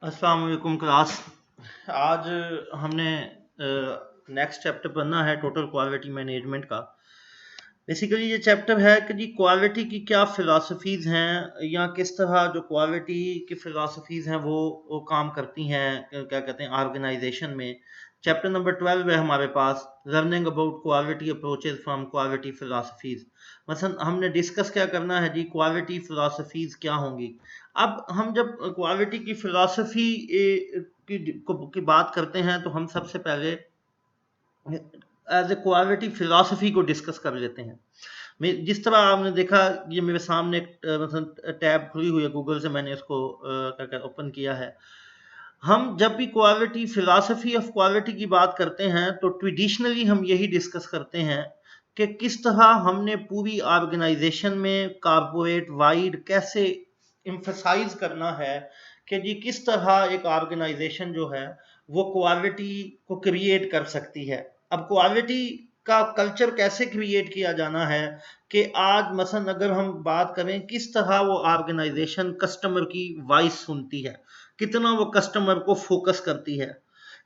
अस्सलाम वालेकुम क्लास। आज हमने नेक्स्ट चैप्टर पढ़ना है टोटल क्वालिटी मैनेजमेंट का। बेसिकली ये चैप्टर है कि जी क्वालिटी की क्या फ़िलासफ़ीज़ हैं या किस तरह जो क्वालिटी की फ़िलासफ़ीज़ हैं वो काम करती हैं, क्या कहते हैं ऑर्गेनाइजेशन में। चैप्टर नंबर 12 है हमारे पास, learning about quality approaches from quality philosophies. मसलन हमने डिस्कस क्या करना है जी, क्वालिटी फ़िलासफ़ीज़ क्या होंगी। अब हम जब क्वालिटी की फ़िलासफ़ी की बात करते हैं तो हम सबसे पहले एज ए क्वालिटी फ़िलासफ़ी को डिस्कस कर लेते हैं। जिस तरह आपने देखा, ये मेरे सामने एक मतलब टैब खुली हुई है गूगल से, मैंने इसको क्या कहते ओपन किया है। हम जब भी क्वालिटी फ़िलासफ़ी ऑफ क्वालिटी की बात करते हैं तो ट्रेडिशनली हम यही डिस्कस करते हैं कि किस तरह हमने पूरी ऑर्गेनाइजेशन में कॉर्पोरेट वाइड कैसे एम्फसाइज करना है कि जी किस तरह एक ऑर्गेनाइजेशन जो है वो क्वालिटी को क्रिएट कर सकती है। अब क्वालिटी का कल्चर कैसे क्रिएट किया जाना है कि आज मसलन अगर हम बात करें किस तरह वो ऑर्गेनाइजेशन कस्टमर की वॉइस सुनती है, कितना वो कस्टमर को फोकस करती है,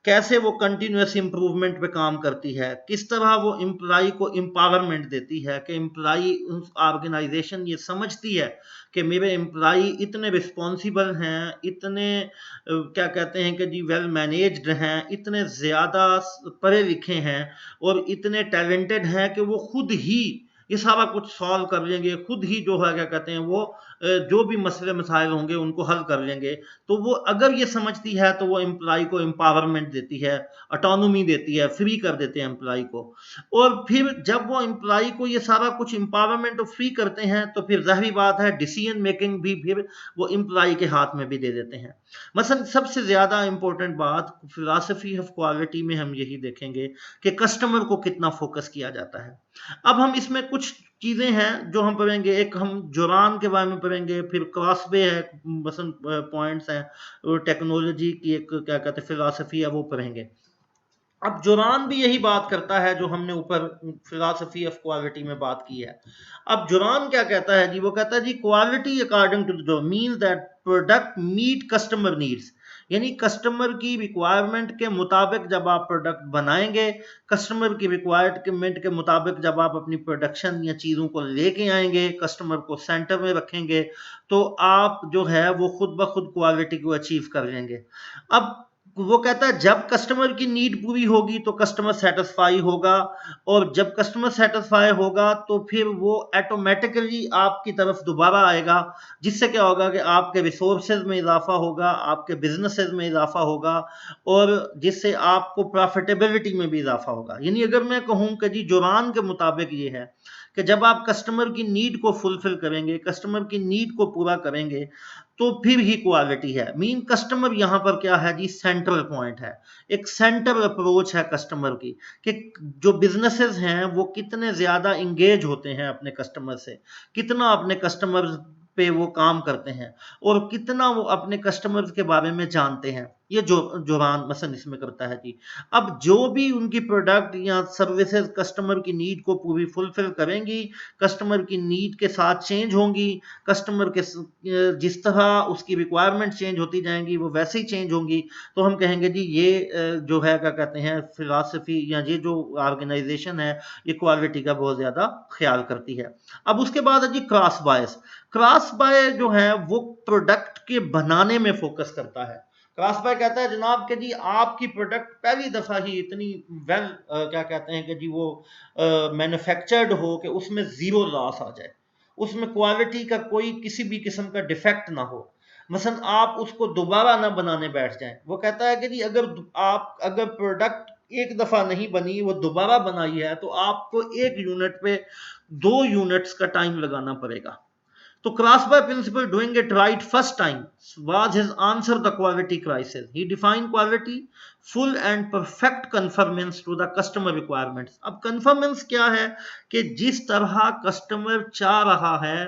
कैसे वो कंटिन्यूस इंप्रूवमेंट पे काम करती है, किस तरह वो एम्प्लॉय को एम्पावरमेंट देती है कि एम्प्लॉय ऑर्गेनाइजेशन ये समझती है कि मेरे एम्प्लॉय इतने रिस्पॉन्सिबल हैं, इतने क्या कहते हैं कि जी वेल मैनेज्ड हैं, इतने ज़्यादा पढ़े लिखे हैं और इतने टैलेंटेड हैं कि वो खुद ही ये सारा कुछ सॉल्व कर लेंगे, खुद ही जो है क्या कहते हैं वो जो भी मसले मसाइल होंगे उनको हल कर लेंगे। तो वो अगर ये समझती है तो वो एम्प्लॉय को एम्पावरमेंट देती है, ऑटोनॉमी देती है, फ्री कर देते हैं एम्प्लॉय को। और फिर जब वो एम्प्लॉय को ये सारा कुछ एम्पावरमेंट और फ्री करते हैं तो फिर ज़ाहिर बात है डिसीजन मेकिंग भी फिर वो एम्प्लॉय के हाथ में भी दे देते हैं। मसलन सबसे ज़्यादा इंपॉर्टेंट बात फिलॉसफी ऑफ क्वालिटी में हम यही देखेंगे कि कस्टमर को कितना फोकस किया जाता है। अब हम इसमें कुछ चीज़ें हैं जो हम पढ़ेंगे, एक हम जुरान के बारे में पढ़ेंगे, फिर क्रॉसवे है, मसलन पॉइंट्स हैं, टेक्नोलॉजी की एक क्या कहते हैं फिलॉसफी है वो पढ़ेंगे। अब जुरान भी यही बात करता है जो हमने ऊपर फिलॉसफी ऑफ क्वालिटी में बात की है। अब जुरान क्या कहता है जी, वो कहता है जी quality according to the mean that product meet customer needs, यानी कस्टमर की रिक्वायरमेंट के मुताबिक जब आप प्रोडक्ट बनाएंगे, कस्टमर की रिक्वायरमेंट के मुताबिक जब आप अपनी प्रोडक्शन या चीज़ों को लेके आएंगे, कस्टमर को सेंटर में रखेंगे, तो आप जो है वो खुद ब खुद क्वालिटी को अचीव कर लेंगे। अब वो कहता है जब कस्टमर की नीड पूरी होगी तो कस्टमर सेटिस्फाई होगा, और जब कस्टमर सेटिस्फाई होगा तो फिर वो ऑटोमेटिकली आपकी तरफ दोबारा आएगा, जिससे क्या होगा कि आपके रिसोर्सेज में इजाफा होगा, आपके बिजनेसेस में इजाफा होगा, और जिससे आपको प्रॉफिटेबिलिटी में भी इजाफा होगा। यानी अगर मैं कहूँ कि जी जुरान के मुताबिक ये है कि जब आप कस्टमर की नीड को फुलफिल करेंगे, कस्टमर की नीड को पूरा करेंगे, तो फिर ही क्वालिटी है। मीन कस्टमर यहाँ पर क्या है जी, सेंट्रल पॉइंट है, एक सेंटर अप्रोच है कस्टमर की, कि जो बिजनेसेस हैं वो कितने ज्यादा इंगेज होते हैं अपने कस्टमर से, कितना अपने कस्टमर पे वो काम करते हैं, और कितना वो अपने कस्टमर्स के बारे में जानते हैं। ये जो जुरान मसन इसमें करता है जी। अब जो भी उनकी प्रोडक्ट या सर्विसेज कस्टमर की नीड को पूरी फुलफिल करेंगी, कस्टमर की नीड के साथ चेंज होंगी, कस्टमर के जिस तरह उसकी रिक्वायरमेंट चेंज होती जाएंगी वो वैसे ही चेंज होंगी, तो हम कहेंगे जी ये जो है क्या कहते हैं फिलॉसफी या ये जो ऑर्गेनाइजेशन है ये क्वालिटी का बहुत ज़्यादा ख्याल करती है। अब उसके बाद है जी क्रॉस बायस। क्रॉस बाय जो है वो प्रोडक्ट के बनाने में फोकस करता है। क्रॉस बाय कहता है जनाब कि जी आपकी प्रोडक्ट पहली दफ़ा ही इतनी वेल क्या कहते हैं कि जी वो मैन्युफैक्चर्ड हो कि उसमें ज़ीरो लॉस आ जाए, उसमें क्वालिटी का कोई किसी भी किस्म का डिफेक्ट ना हो, मसलन आप उसको दोबारा ना बनाने बैठ जाएं। वो कहता है कि जी अगर प्रोडक्ट एक दफ़ा नहीं बनी, वो दोबारा बनाई है, तो आपको एक यूनिट पे 2 यूनिट्स का टाइम लगाना पड़ेगा। तो Cross by principle, doing it right first time was his answer to the quality crisis. He defined quality full and perfect conformance to the customer requirements. अब conformance क्या है कि जिस तरह कस्टमर चाह रहा है,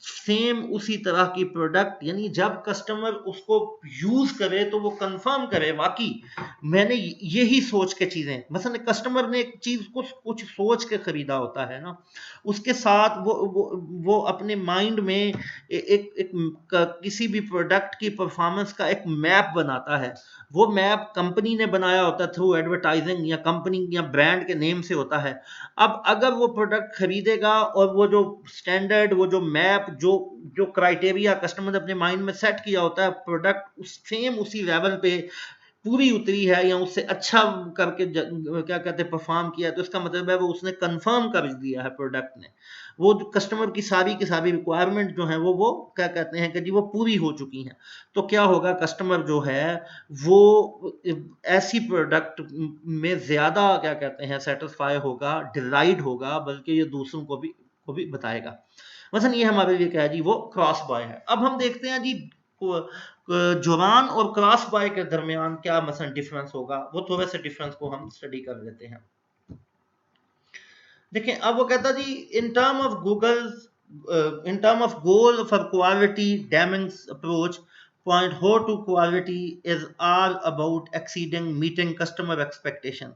सेम उसी तरह की प्रोडक्ट, यानी जब कस्टमर उसको यूज करे तो वो कंफर्म करे वाकई मैंने यही सोच के चीजें, मतलब कस्टमर ने एक चीज को कुछ सोच के खरीदा होता है ना, उसके साथ वो अपने माइंड में किसी भी प्रोडक्ट की परफॉर्मेंस का एक मैप बनाता है। वो मैप कंपनी ने बनाया होता है थ्रू एडवर्टाइजिंग, या कंपनी या ब्रांड के नेम से होता है। अब अगर वो प्रोडक्ट खरीदेगा और वो जो स्टैंडर्ड, वो जो मैप, जो जो क्राइटेरिया कस्टमर ने अपने माइंड में सेट किया होता है, प्रोडक्ट उस सेम उसी लेवल पे पूरी उतरी है या उससे अच्छा करके क्या कहते हैं परफॉर्म किया है, तो इसका मतलब है वो उसने कंफर्म कर दिया है प्रोडक्ट ने, वो कस्टमर की सारी रिक्वायरमेंट जो है वो क्या कहते हैं कि जी वो पूरी हो चुकी हैं। तो क्या होगा, कस्टमर जो है वो ऐसी प्रोडक्ट में ज्यादा क्या कहते हैं सेटिस्फाई होगा, डिलाइट होगा, बल्कि ये दूसरों को भी बताएगा। मतलब ये हमारे लिए क्या है जी, वो क्रॉस बाय है। अब हम देखते हैं जी जुबान और क्रॉस बाय के दरमियान क्या मसलन डिफरेंस होगा, वो थोड़े से डिफरेंस को हम स्टडी कर लेते हैं। देखिए अब वो कहता जी, in term of Google, in term of goal for quality Deming approach, point हो to quality is all about exceeding meeting customer expectation,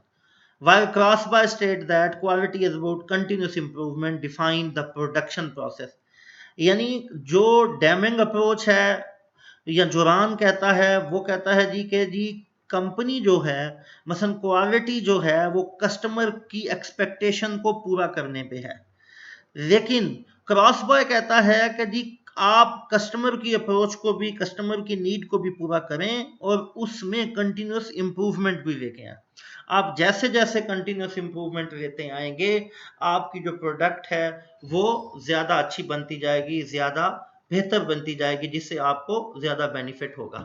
while crossbar state that quality is about continuous improvement define the production process। यानी जो damming approach है या जुरान कहता है, वो कहता है जी कि जी कंपनी जो है मसलन क्वालिटी जो है वो कस्टमर की एक्सपेक्टेशन को पूरा करने पे है, लेकिन क्रॉस बॉय कहता है कि जी आप कस्टमर की अप्रोच को भी, कस्टमर की नीड को भी पूरा करें और उसमें कंटिन्यूस इंप्रूवमेंट भी लेके आए। आप जैसे जैसे कंटिन्यूस इंप्रूवमेंट लेते आएंगे, आपकी जो प्रोडक्ट है वो ज्यादा अच्छी बनती जाएगी, ज्यादा बेहतर बनती जाएगी, जिससे आपको ज्यादा बेनिफिट होगा।